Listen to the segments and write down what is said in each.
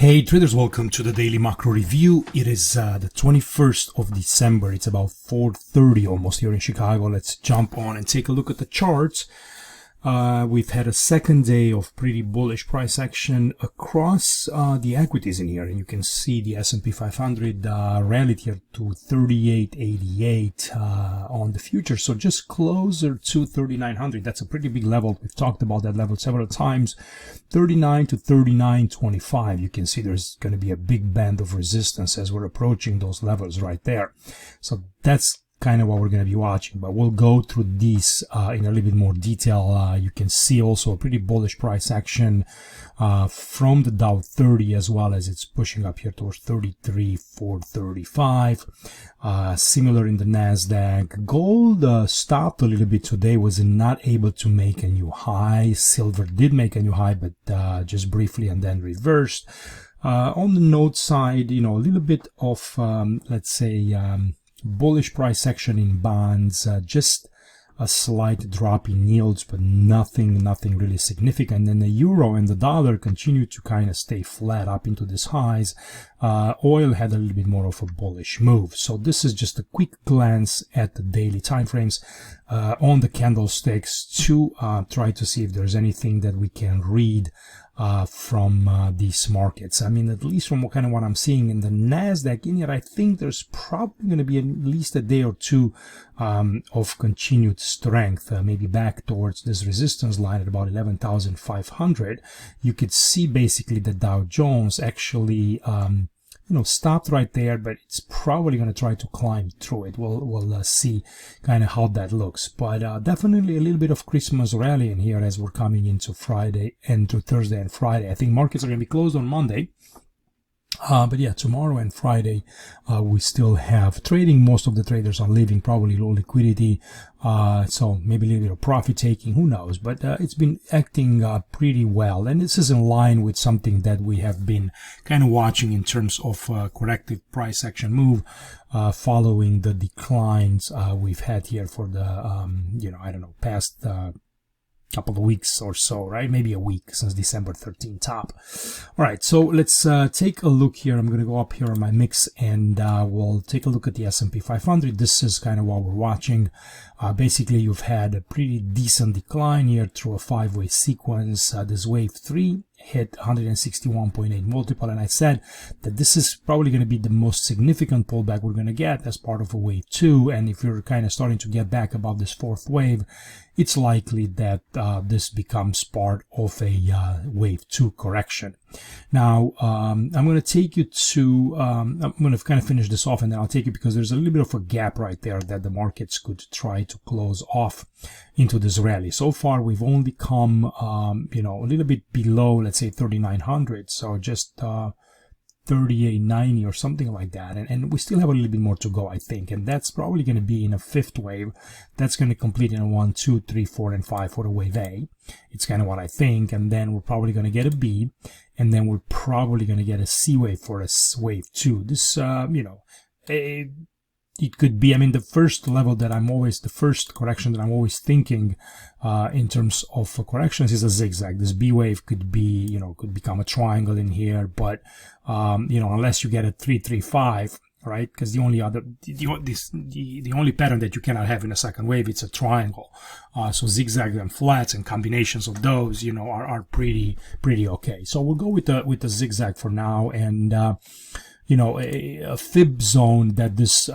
Hey traders, welcome to the daily macro review. It is the 21st of December. It's about 4:30 almost here in Chicago. Let's jump on and take a look at the charts. We've had a second day of pretty bullish price action across the equities in here, and you can see the S&P 500 rallied here to 3888 on the future, so just closer to 3900. That's a pretty big level. We've talked about that level several times. 39 to 3925. You can see there's going to be a big band of resistance as we're approaching those levels right there. So that's kind of what we're going to be watching, but we'll go through these in a little bit more detail. You can see also a pretty bullish price action from the Dow 30, as well as it's pushing up here towards 33,435. Similar in the Nasdaq. Gold stopped a little bit today, was not able to make a new high. Silver did make a new high, but just briefly, and then reversed. On the note side, a little bit of let's say bullish price action in bonds, just a slight drop in yields, but nothing really significant. And the euro and the dollar continue to kind of stay flat up into these highs. Oil had a little bit more of a bullish move. So this is just a quick glance at the daily time frames on the candlesticks to try to see if there's anything that we can read from these markets. I mean, at least from what I'm seeing in the Nasdaq in here, I think there's probably going to be at least a day or two of continued strength, maybe back towards this resistance line at about 11,500. You could see basically the Dow Jones actually stopped right there, but it's probably going to try to climb through it. We'll see kind of how that looks, but definitely a little bit of Christmas rally in here as we're coming into Friday and to Thursday and Friday. I think markets are going to be closed on Monday. But yeah, tomorrow and Friday, we still have trading. Most of the traders are leaving, probably low liquidity. So maybe a little bit of profit taking, who knows? But it's been acting pretty well. And this is in line with something that we have been kind of watching in terms of corrective price action move, following the declines we've had here for the, I don't know, past couple of weeks or so, right? Maybe a week since December 13 top. All right, so let's take a look here. I'm going to go up here on my mix, and we'll take a look at the S&P 500. This is kind of what we're watching. Basically, you've had a pretty decent decline here through a five-way sequence. This wave 3 hit 161.8 multiple, and I said that this is probably going to be the most significant pullback we're going to get as part of a wave 2. And if you're kind of starting to get back above this fourth wave, it's likely that this becomes part of a wave 2 correction. Now, I'm going to take you to, I'm going to kind of finish this off, and then I'll take you, because there's a little bit of a gap right there that the markets could try to close off into this rally. So far, we've only come, a little bit below, let's say 3,900. So just 3890 or something like that, and we still have a little bit more to go, I think, and that's probably going to be in a fifth wave. That's going to complete in a 1, 2, 3, 4, and 5 for the wave A. It's kind of what I think, and then we're probably going to get a B, and then we're probably going to get a C wave for a wave 2. This, it could be, the first level that the first correction that I'm always thinking in terms of corrections is a zigzag. This B wave could be, could become a triangle in here, but, unless you get a 335, right? Because the only pattern that you cannot have in a second wave, it's a triangle. So zigzags and flats and combinations of those, are pretty okay. So we'll go with the zigzag for now, and, a fib zone that this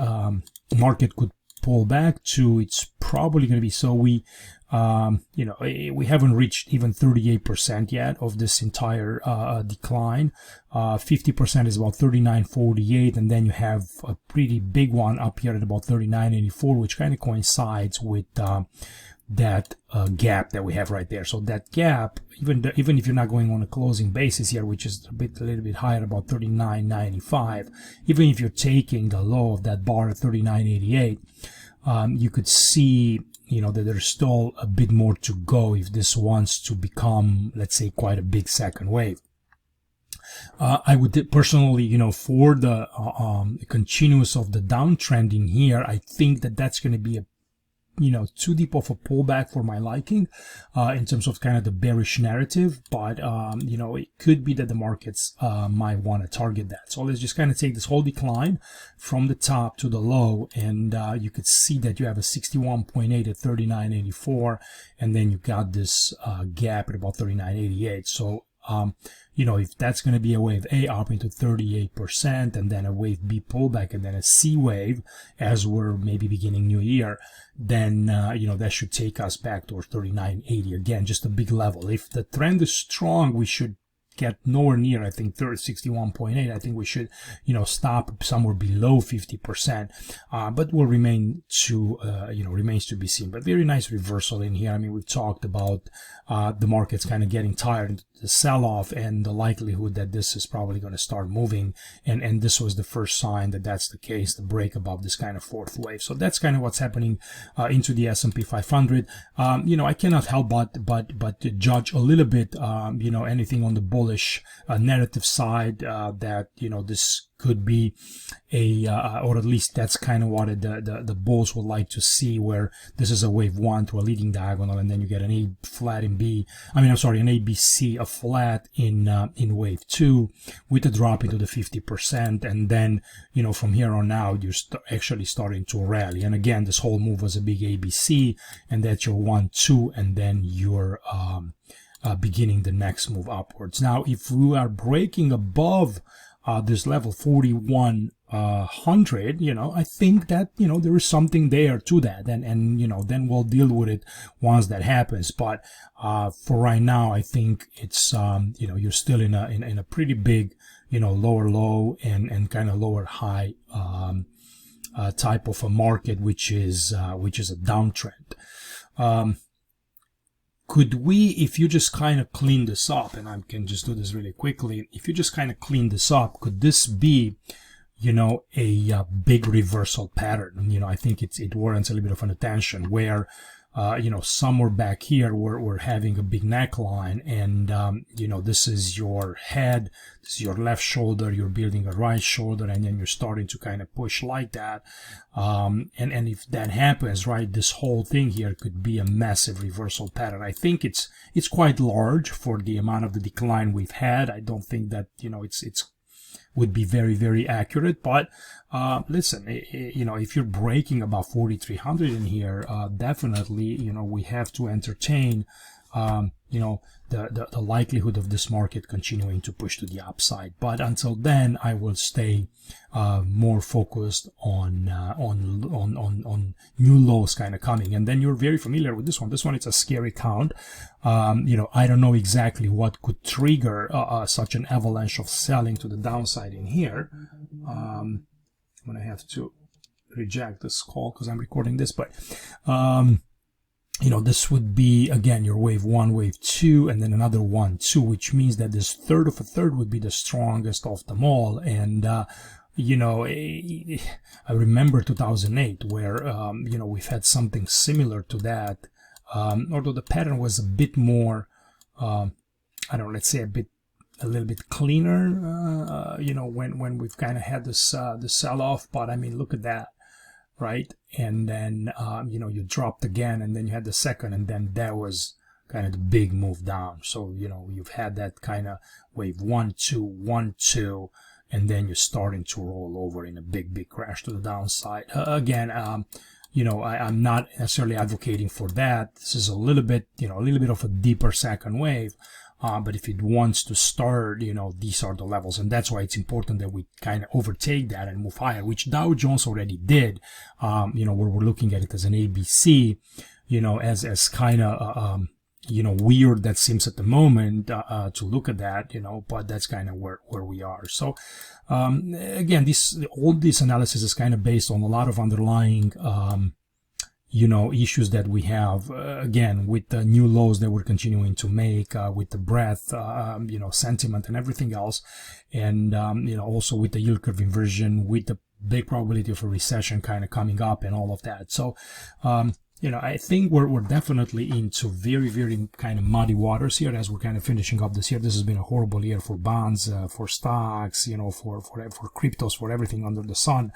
market could pull back to, it's probably going to be, so we haven't reached even 38% yet of this entire decline. 50% is about 39.48, and then you have a pretty big one up here at about 39.84, which kind of coincides with that gap that we have right there. So that gap, even if you're not going on a closing basis here, which is a little bit higher, about 39.95, even if you're taking the low of that bar at 39.88, you could see that there's still a bit more to go if this wants to become, let's say, quite a big second wave. I would personally, for the continuous of the downtrending here, I think that that's going to be a too deep of a pullback for my liking in terms of kind of the bearish narrative, but it could be that the markets might want to target that. So let's just kind of take this whole decline from the top to the low, and you could see that you have a 61.8 at 39.84, and then you got this gap at about 39.88. So if that's going to be a wave A up into 38%, and then a wave B pullback, and then a C wave as we're maybe beginning new year, then that should take us back towards 39.80 again, just a big level. If the trend is strong, we should get nowhere near, I think, 61.8. I think we should, stop somewhere below 50%, but will remains to be seen. But very nice reversal in here. I mean, we've talked about the market's kind of getting tired, the sell-off, and the likelihood that this is probably going to start moving, and this was the first sign that that's the case, the break above this kind of fourth wave. So that's kind of what's happening into the S&P 500. I cannot help but to judge a little bit, anything on the bullish narrative side, that this could be or at least that's kind of what the bulls would like to see, where this is a wave 1 to a leading diagonal, and then you get an A flat in an ABC, a flat in wave 2 with a drop into the 50%, and then from here on out you're actually starting to rally. And again, this whole move was a big ABC, and that's your 1-2, and then you're beginning the next move upwards. Now, if we are breaking above this level 4100, I think that there is something there to that, and then we'll deal with it once that happens. But for right now, I think it's you're still in a pretty big lower low and kind of lower high type of a market, which is a downtrend. Could we, if you just kind of clean this up, and I can just do this really quickly, if you just kind of clean this up, could this be, a big reversal pattern? I think it warrants a little bit of an attention, where, somewhere back here we're having a big neckline, and, this is your head, this is your left shoulder, you're building a right shoulder, and then you're starting to kind of push like that. And if that happens, right, this whole thing here could be a massive reversal pattern. I think it's quite large for the amount of the decline we've had. I don't think that, it's would be very, very accurate, but listen, if you're breaking about 4,300 in here, definitely, we have to entertain, the likelihood of this market continuing to push to the upside. But until then, I will stay more focused on new lows kind of coming. And then you're very familiar with this one. This one, it's a scary count. I don't know exactly what could trigger such an avalanche of selling to the downside in here. I'm gonna have to reject this call because I'm recording this, but this would be, again, your wave 1, wave 2, and then another 1-2, which means that this third of a third would be the strongest of them all. And, I remember 2008 where, we've had something similar to that, although the pattern was a bit more, let's say a little bit cleaner, when we've kind of had this, the sell-off. But I mean, look at that. Right, and then you dropped again, and then you had the second, and then that was kind of the big move down. So you've had that kind of wave 1-2, 1-2, and then you're starting to roll over in a big crash to the downside. Again, I'm not necessarily advocating for that. This is a little bit of a deeper second wave. But if it wants to start, these are the levels, and that's why it's important that we kind of overtake that and move higher, which Dow Jones already did. Where we're looking at it as an ABC, as kind of, weird that seems at the moment to look at that, but that's kind of where we are. So, again, all this analysis is kind of based on a lot of underlying, issues that we have, again, with the new lows that we're continuing to make, with the breadth, sentiment and everything else. And, also with the yield curve inversion, with the big probability of a recession kind of coming up and all of that. So, I think we're definitely into very, very kind of muddy waters here as we're kind of finishing up this year. This has been a horrible year for bonds, for stocks, for cryptos, for everything under the sun.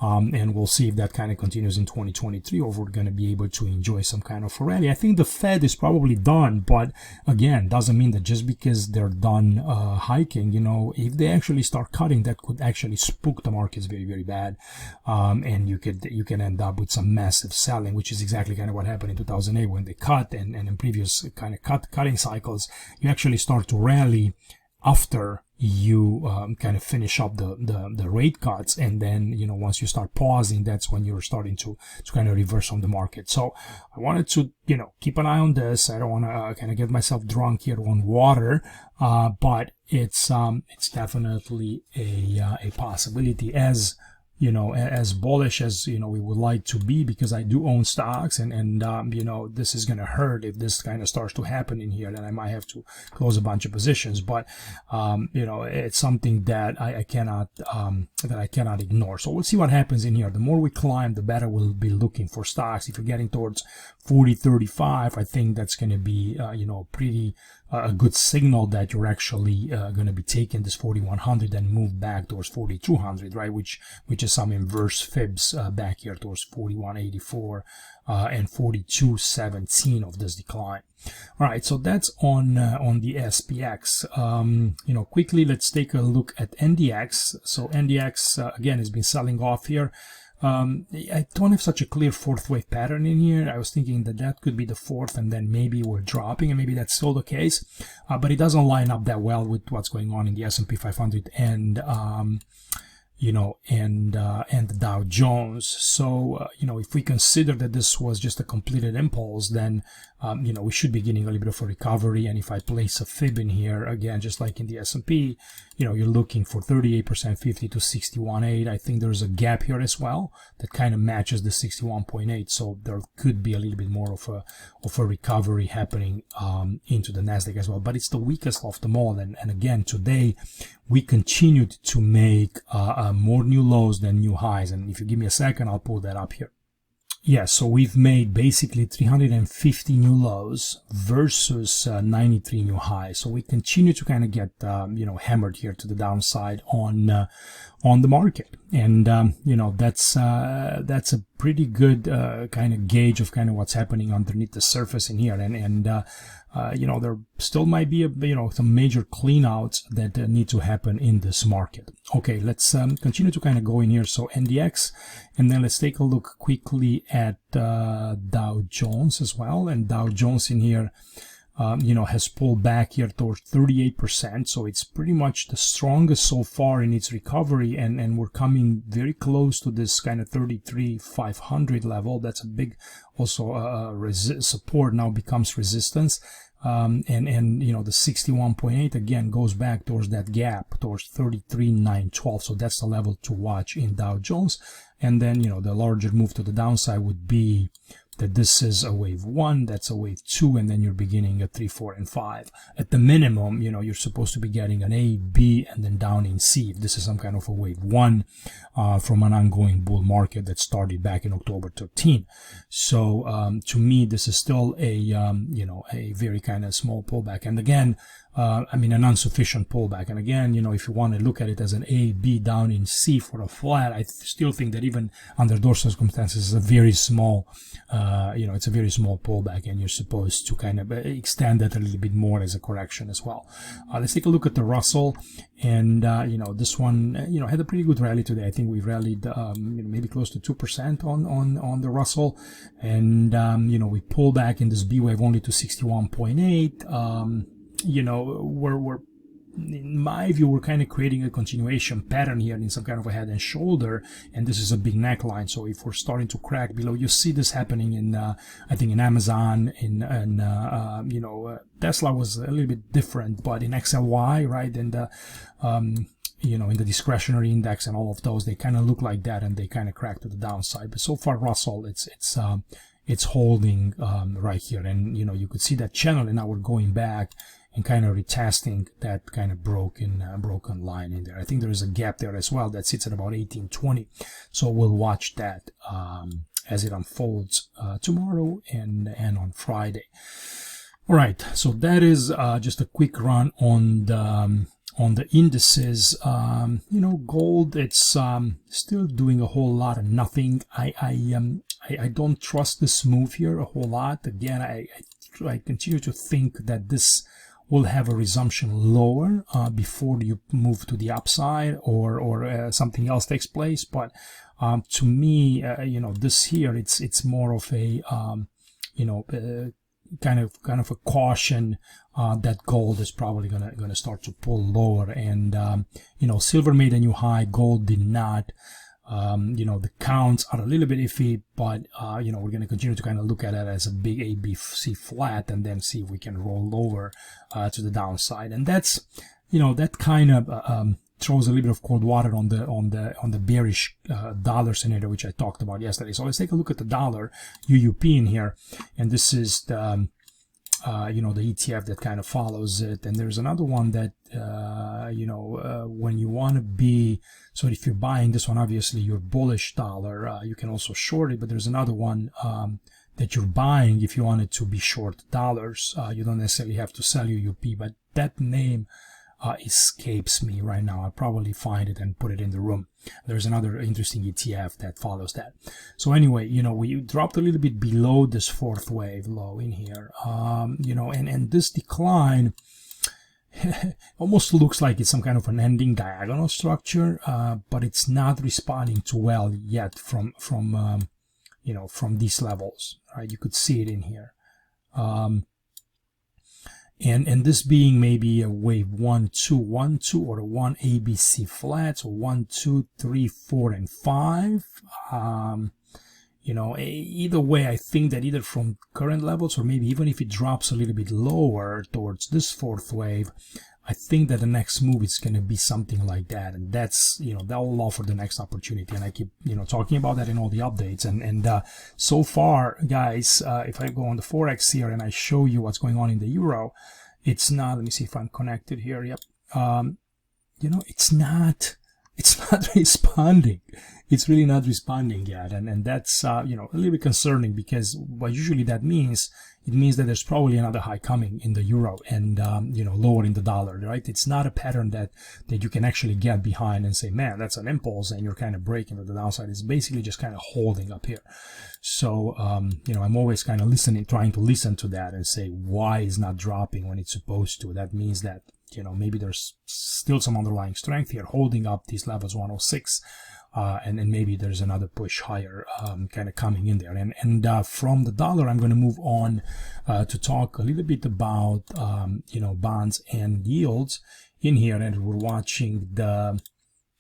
And we'll see if that kind of continues in 2023, or if we're going to be able to enjoy some kind of rally. I think the Fed is probably done, but again, doesn't mean that just because they're done hiking, if they actually start cutting, that could actually spook the markets very, very bad. And you can end up with some massive selling, which is exactly kind of what happened in 2008 when they cut, and in previous kind of cutting cycles, you actually start to rally after you kind of finish up the rate cuts, and then once you start pausing, that's when you're starting to kind of reverse on the market. So I wanted to keep an eye on this. I don't want to kind of get myself drunk here on water, but it's definitely a possibility, as bullish as we would like to be, because I do own stocks, and this is going to hurt if this kind of starts to happen in here. Then I might have to close a bunch of positions, but it's something that I cannot ignore. So we'll see what happens in here. The more we climb, the better we'll be looking for stocks. If you're getting towards 40.35, I think that's going to be pretty a good signal that you're actually going to be taking this 4100 and move back towards 4200, right? Which is some inverse fibs back here towards 4184 and 4217 of this decline. All right, so that's on the SPX. Quickly let's take a look at NDX. So NDX again has been selling off here. I don't have such a clear fourth wave pattern in here. I was thinking that could be the fourth, and then maybe we're dropping, and maybe that's still the case, but it doesn't line up that well with what's going on in the S&P 500 and the Dow Jones. So if we consider that this was just a completed impulse, then we should be getting a little bit of a recovery. And if I place a fib in here again, just like in the S&P, you're looking for 38%, 50 to 61.8. I think there's a gap here as well that kind of matches the 61.8. So there could be a little bit more of a recovery happening into the Nasdaq as well. But it's the weakest of them all. And again, today we continued to make more new lows than new highs. And if you give me a second, I'll pull that up here. Yeah, so we've made basically 350 new lows versus 93 new highs. So we continue to kind of get hammered here to the downside on the market, and that's a pretty good kind of gauge of kind of what's happening underneath the surface in here, and there still might be some major cleanouts that need to happen in this market. Okay, let's continue to kind of go in here. So NDX, and then let's take a look quickly at Dow Jones as well. And Dow Jones in here has pulled back here towards 38%. So it's pretty much the strongest so far in its recovery, and we're coming very close to this kind of 33,500 level. That's a big also support now becomes resistance. And the 61.8 again goes back towards that gap towards 33,912. So that's the level to watch in Dow Jones. And then the larger move to the downside would be that this is a wave 1, that's a wave 2, and then you're beginning at 3, 4, and 5. At the minimum, you're supposed to be getting an A, B, and then down in C. If this is some kind of a wave 1 from an ongoing bull market that started back in October 13. So to me, this is still a very kind of small pullback. And again, an insufficient pullback. And again, if you want to look at it as an A, B, down in C for a flat, I still think that even under those circumstances, it's a very small, it's a very small pullback, and you're supposed to kind of extend that a little bit more as a correction as well. Let's take a look at the Russell, and this one, had a pretty good rally today. I think we rallied, maybe close to 2% on the Russell, and we pull back in this B wave only to 61.8. We're in my view, we're kind of creating a continuation pattern here in some kind of a head and shoulder, and this is a big neckline. So if we're starting to crack below, you see this happening in, I think in Amazon, Tesla was a little bit different, but in XLY, right, and in the discretionary index and all of those, they kind of look like that, and they kind of crack to the downside. But so far, Russell, it's holding right here, and you could see that channel, and now we're going back and kind of retesting that kind of broken line in there. I think there is a gap there as well that sits at about 1820, so we'll watch that as it unfolds tomorrow and on Friday. All right, so that is just a quick run on the indices. You know, gold, it's still doing a whole lot of nothing. I don't trust this move here a whole lot. Again, I continue to think that this will have a resumption lower before you move to the upside, or something else takes place. But to me, you know, this here, it's more of a you know, kind of a caution that gold is probably gonna start to pull lower. And you know, silver made a new high, gold did not. You know, the counts are a little bit iffy, but you know, we're going to continue to kind of look at it as a big ABC flat, and then see if we can roll over to the downside. And that's, you know, that kind of throws a little bit of cold water on the bearish dollar scenario, which I talked about yesterday. So let's take a look at the dollar UUP in here, and this is the you know, the ETF that kind of follows it. And there's another one that you know, when you want to be, so if you're buying this one, obviously you're bullish dollar, you can also short it, but there's another one that you're buying if you wanted to be short dollars. You don't necessarily have to sell UUP, but that name escapes me right now. I'll probably find it and put it in the room. There's another interesting ETF that follows that. So anyway, you know, we dropped a little bit below this fourth wave low in here, you know, and this decline almost looks like it's some kind of an ending diagonal structure, but it's not responding too well yet from you know, from these levels, right? You could see it in here. And this being maybe a wave 1, 2, 1, 2, or a 1 ABC flat, so 1, 2, 3, 4, and 5. You know, either way, I think that either from current levels, or maybe even if it drops a little bit lower towards this fourth wave, I think that the next move is going to be something like that, and that's, you know, that will offer the next opportunity. And I keep, you know, talking about that in all the updates. And so far, guys, if I go on the Forex here and I show you what's going on in the euro, it's not. Let me see if I'm connected here. Yep. You know, it's not responding. It's really not responding yet, and that's you know, a little bit concerning, because what usually that means, it means that there's probably another high coming in the euro, and you know, lowering the dollar, right? It's not a pattern that you can actually get behind and say, man, that's an impulse, and you're kind of breaking to the downside. It's basically just kind of holding up here. So you know, I'm always kind of trying to listen to that and say, why is not dropping when it's supposed to? That means that, you know, maybe there's still some underlying strength here holding up these levels 106, and then maybe there's another push higher kind of coming in there. And from the dollar, I'm going to move on to talk a little bit about you know, bonds and yields in here. And we're watching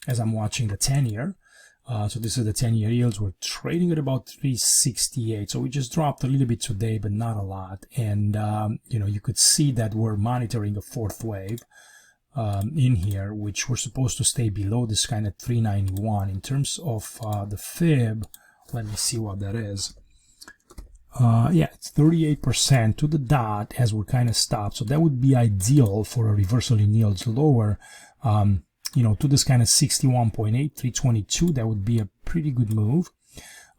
as I'm watching the 10-year. So this is the 10-year yields. We're trading at about 368. So we just dropped a little bit today, but not a lot. And you know, you could see that we're monitoring a fourth wave in here, which we're supposed to stay below this kind of 391. In terms of the fib, let me see what that is. Yeah, it's 38% to the dot as we're kind of stopped. So that would be ideal for a reversal in yields lower. You know, to this kind of 61.8, 322, that would be a pretty good move.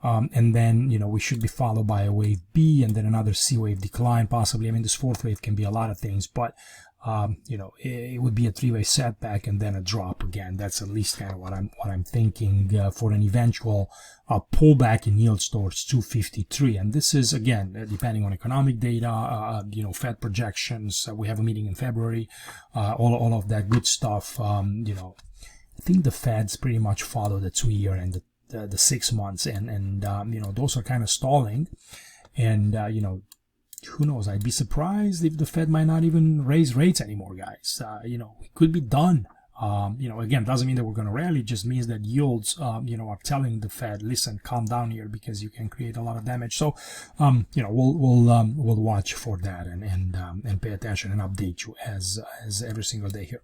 And then, you know, we should be followed by a wave B, and then another C wave decline possibly. I mean, this fourth wave can be a lot of things, but you know, it would be a three-way setback and then a drop again. That's at least kind of what I'm thinking for an eventual pullback in yields towards 253. And this is, again, depending on economic data, you know, Fed projections. We have a meeting in February, all of that good stuff. You know, I think the Feds pretty much follow the 2-year and the 6 months, and you know, those are kind of stalling. And you know, who knows? I'd be surprised if the Fed might not even raise rates anymore, guys. You know, we could be done. You know, again, doesn't mean that we're going to rally. It just means that yields, you know, are telling the Fed, listen, calm down here, because you can create a lot of damage. So, you know, we'll watch for that and pay attention and update you as every single day here.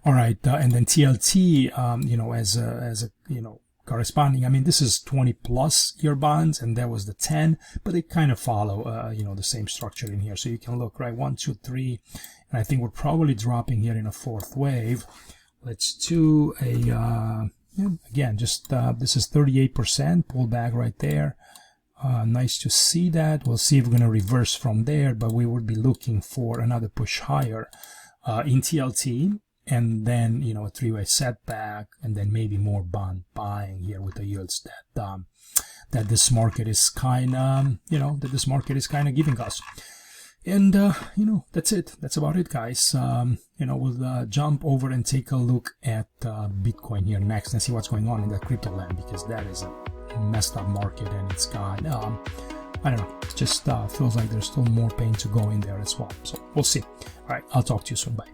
All right, and then TLT, you know, as a you know, corresponding, I mean, this is 20+ year bonds, and that was the 10, but they kind of follow, you know, the same structure in here. So you can look, right, 1, 2, 3, and I think we're probably dropping here in a fourth wave. Let's do a, yeah, again, just, this is 38% pullback right there. Nice to see that. We'll see if we're going to reverse from there, but we would be looking for another push higher in TLT, and then, you know, a three-way setback, and then maybe more bond buying here with the yields that this market is kind of, you know, giving us. And you know, that's it. That's about it, guys. You know, we'll jump over and take a look at Bitcoin here next and see what's going on in that crypto land, because that is a messed up market, and it's got I don't know, it just feels like there's still more pain to go in there as well. So we'll see. All right, I'll talk to you soon. Bye.